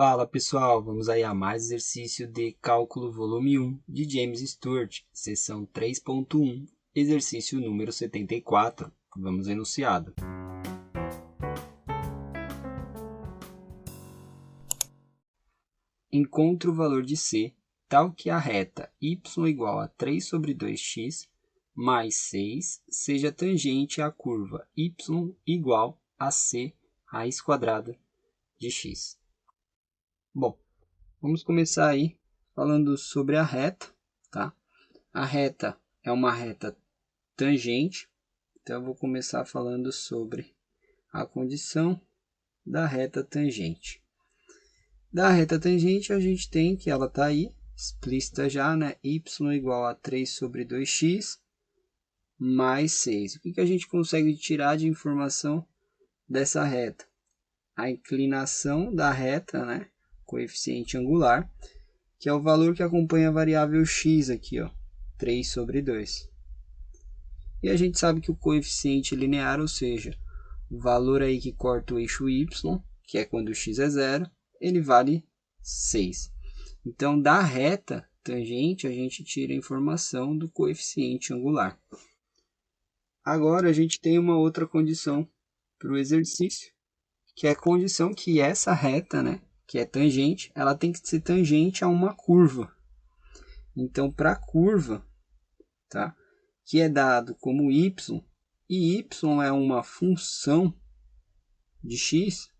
Fala pessoal, vamos aí a mais exercício de cálculo volume 1 de James Stewart, seção 3.1, exercício número 74. Vamos ao enunciado. Encontre o valor de C tal que a reta y igual a 3 sobre 2x mais 6 seja tangente à curva y igual a c raiz quadrada de x. Bom, vamos começar aí falando sobre a reta, tá? A reta é uma reta tangente, então eu vou começar falando sobre a condição da reta tangente. Da reta tangente a gente tem que ela está aí, explícita já, né? Y igual a 3 sobre 2x mais 6. O que a gente consegue tirar de informação dessa reta? A inclinação da reta, né? Coeficiente angular, que é o valor que acompanha a variável x aqui, ó, 3 sobre 2. E a gente sabe que o coeficiente linear, ou seja, o valor aí que corta o eixo y, que é quando o x é zero, ele vale 6. Então, da reta tangente, a gente tira a informação do coeficiente angular. Agora, a gente tem uma outra condição para o exercício, que é a condição que essa reta, né, que é tangente, ela tem que ser tangente a uma curva. Então, para a curva, tá, que é dado como y, e y é uma função de x,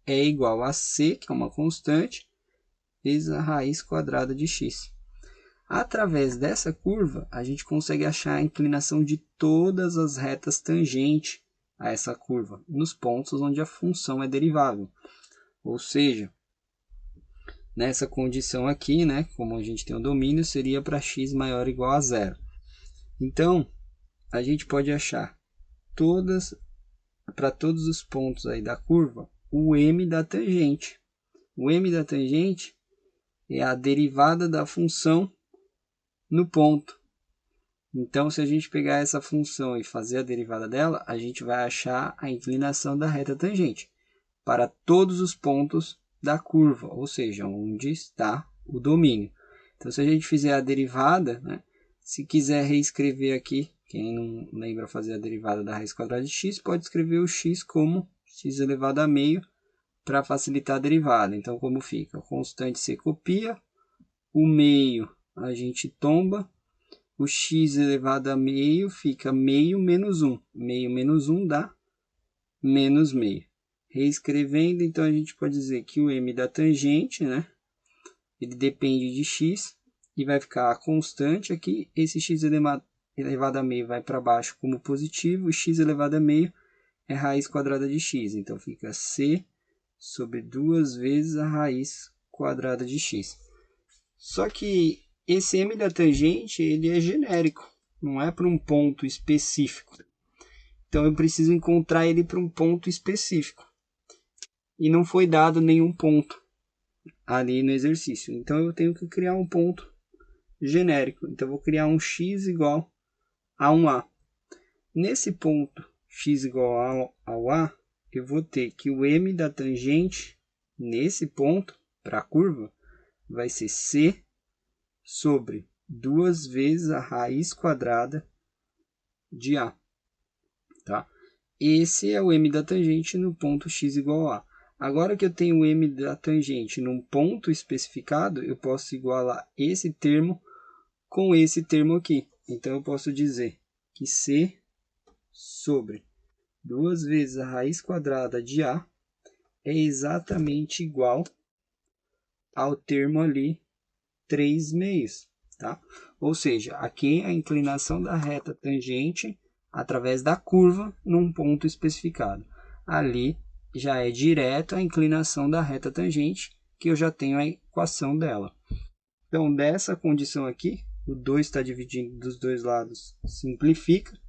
é igual a c, que é uma constante, vezes a raiz quadrada de x. Através dessa curva, a gente consegue achar a inclinação de todas as retas tangentes a essa curva, nos pontos onde a função é derivável. Ou seja, nessa condição aqui, né, como a gente tem o domínio, seria para x maior ou igual a zero. Então, a gente pode achar para todos os pontos aí da curva, o m da tangente. O m da tangente é a derivada da função no ponto. Então, se a gente pegar essa função e fazer a derivada dela, a gente vai achar a inclinação da reta tangente para todos os pontos da curva, ou seja, onde está o domínio. Então, se a gente fizer a derivada, né, se quiser reescrever aqui, quem não lembra fazer a derivada da raiz quadrada de x, pode escrever o x como x elevado a meio para facilitar a derivada. Então, como fica? A constante c copia, o meio a gente tomba, o x elevado a meio fica meio menos 1. Meio menos 1 dá menos meio. Reescrevendo, então a gente pode dizer que o m da tangente, né, ele depende de x e vai ficar a constante aqui. Esse x elevado a meio vai para baixo como positivo, o x elevado a meio é raiz quadrada de x. Então fica c sobre 2 vezes a raiz quadrada de x. Só que esse m da tangente ele é genérico, não é para um ponto específico. Então eu preciso encontrar ele para um ponto específico. E não foi dado nenhum ponto ali no exercício. Então eu tenho que criar um ponto genérico. Então eu vou criar um x igual a 1a. Nesse ponto x igual ao a, eu vou ter que o m da tangente nesse ponto, para a curva, vai ser c sobre 2 vezes a raiz quadrada de a. Tá? Esse é o m da tangente no ponto x igual a. Agora que eu tenho o m da tangente num ponto especificado, eu posso igualar esse termo com esse termo aqui. Então, eu posso dizer que c sobre 2 vezes a raiz quadrada de a é exatamente igual ao termo ali 3 meios. Tá? Ou seja, aqui a inclinação da reta tangente através da curva num ponto especificado. Ali já é direto a inclinação da reta tangente, que eu já tenho a equação dela. Então, dessa condição aqui, o 2 está dividindo dos dois lados, simplifica.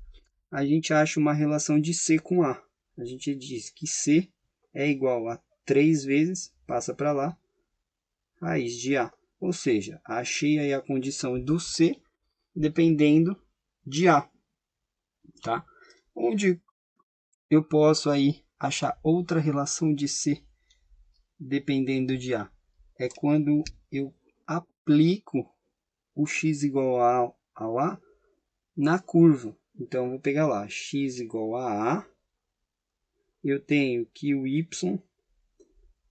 A gente acha uma relação de C com A. A gente diz que C é igual a 3 vezes, passa para lá, raiz de A. Ou seja, achei aí a condição do C dependendo de A. Tá? Onde eu posso aí achar outra relação de C dependendo de A? É quando eu aplico o x igual ao A na curva. Então, eu vou pegar lá, x igual a A. Eu tenho que o y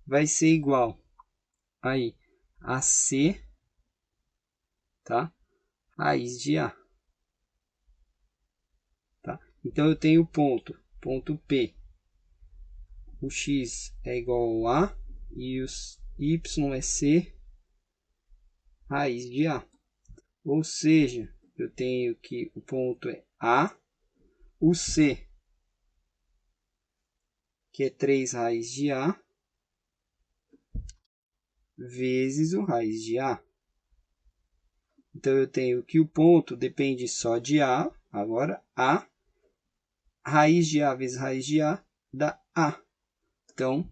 vai ser igual aí a C, tá? Raiz de A. Tá? Então, eu tenho ponto P. O x é igual a A e o y é C raiz de A. Ou seja, eu tenho que o ponto é A, o C, que é 3 raiz de A, vezes o raiz de A. Então, eu tenho que o ponto depende só de A, agora A, raiz de A vezes raiz de A, dá A. Então,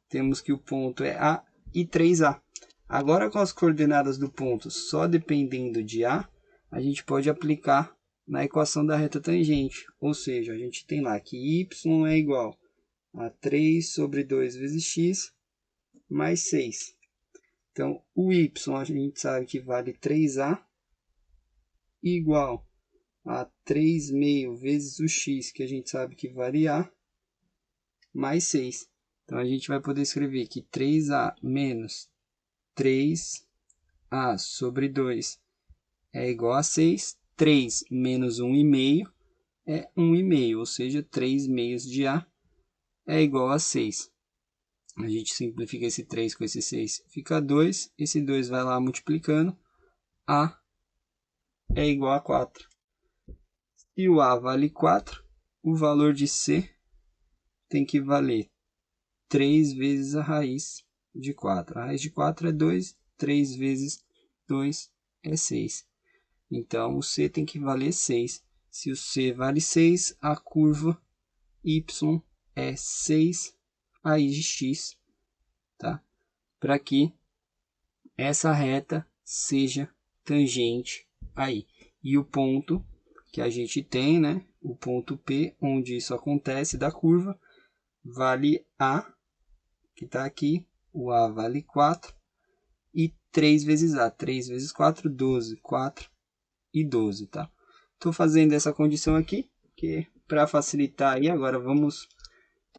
temos que o ponto é A e 3A. Agora, com as coordenadas do ponto só dependendo de A, a gente pode aplicar na equação da reta tangente. Ou seja, a gente tem lá que y é igual a 3 sobre 2 vezes x mais 6. Então, o y a gente sabe que vale 3A igual a 3 meio vezes o x, que a gente sabe que vale A, mais 6. Então, a gente vai poder escrever que 3A menos 3A sobre 2 é igual a 6. 3 menos 1,5 é 1,5, ou seja, 3 meios de A é igual a 6. A gente simplifica esse 3 com esse 6, fica 2. Esse 2 vai lá multiplicando. A é igual a 4. E o A vale 4, o valor de C tem que valer 3 vezes a raiz de 4. A raiz de 4 é 2, 3 vezes 2 é 6. Então, o C tem que valer 6. Se o C vale 6, a curva Y é 6 raiz de x, tá? Para que essa reta seja tangente aí. E o ponto que a gente tem, né? O ponto P, onde isso acontece da curva, vale A, que está aqui. O A vale 4. E 3 vezes A. 3 vezes 4, 12. 4 e 12, tá? Estou fazendo essa condição aqui, que para facilitar aí, agora vamos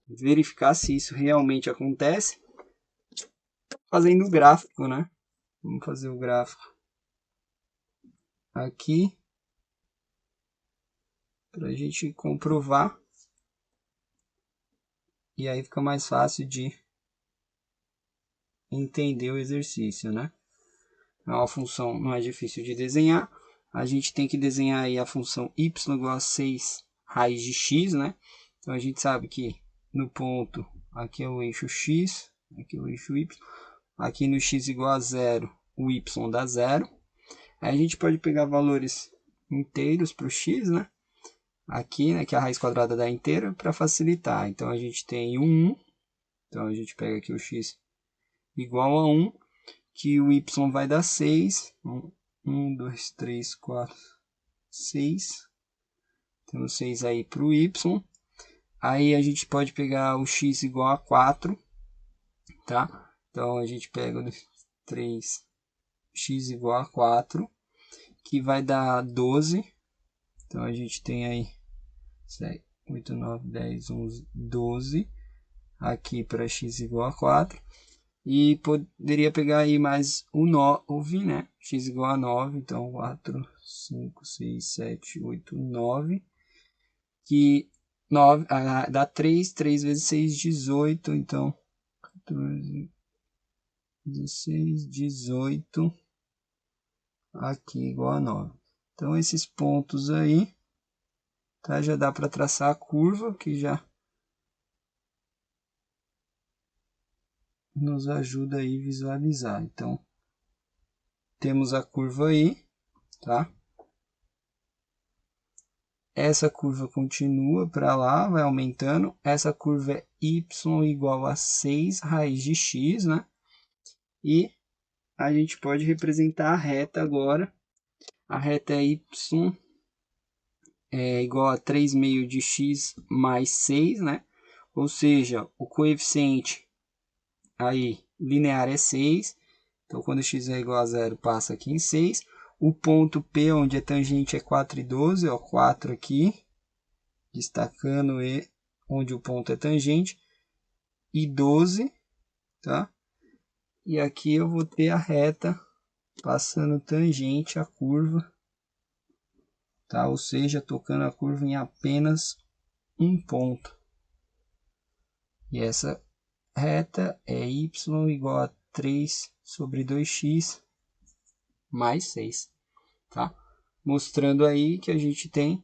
verificar se isso realmente acontece. Fazendo o gráfico, né? Vamos fazer o gráfico aqui, para a gente comprovar. E aí fica mais fácil de entender o exercício, né? A função não é difícil de desenhar. A gente tem que desenhar aí a função y igual a 6 raiz de x, né? Então, a gente sabe que no ponto, aqui é o eixo x, aqui é o eixo y. Aqui no x igual a 0, o y dá 0. Aí a gente pode pegar valores inteiros para o x, né? Aqui, né, que a raiz quadrada dá inteiro, para facilitar. Então, a gente tem 1. Então, a gente pega aqui o x igual a 1, que o y vai dar 6. 1, 2, 3, 4, 6. Temos 6 aí para o y. Aí a gente pode pegar o x igual a 4, tá? Então, a gente pega 3, x igual a 4, que vai dar 12. Então, a gente tem aí 7, 8, 9, 10, 11, 12. Aqui para x igual a 4. E poderia pegar aí mais o 9, né? X igual a 9. Então, 4, 5, 6, 7, 8, 9. Que 9 dá 3. 3 vezes 6, 18. Então, 14, 16, 18. Aqui igual a 9. Então, esses pontos aí, tá? Já dá para traçar a curva, que já nos ajuda aí a visualizar. Então, temos a curva aí, tá? Essa curva continua para lá, vai aumentando. Essa curva é y igual a 6 raiz de x, né? E a gente pode representar a reta agora. A reta é y igual a 3 meio de x mais 6, né? Ou seja, o coeficiente aí linear é 6. Então, quando x é igual a 0, passa aqui em 6. O ponto P, onde é tangente, é 4,12. Ó, 4 aqui, destacando E, onde o ponto é tangente. E 12, tá? E aqui eu vou ter a reta passando tangente à curva, tá? Ou seja, tocando a curva em apenas um ponto. E essa reta é y igual a 3 sobre 2x mais 6, tá? Mostrando aí que a gente tem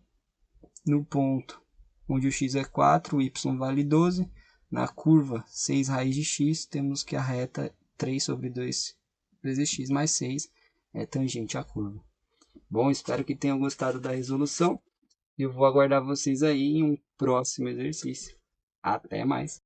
no ponto onde o x é 4, o y vale 12. Na curva 6 raiz de x, temos que a reta 3 sobre 2 vezes x mais 6 é tangente à curva. Bom, espero que tenham gostado da resolução. Eu vou aguardar vocês aí em um próximo exercício. Até mais!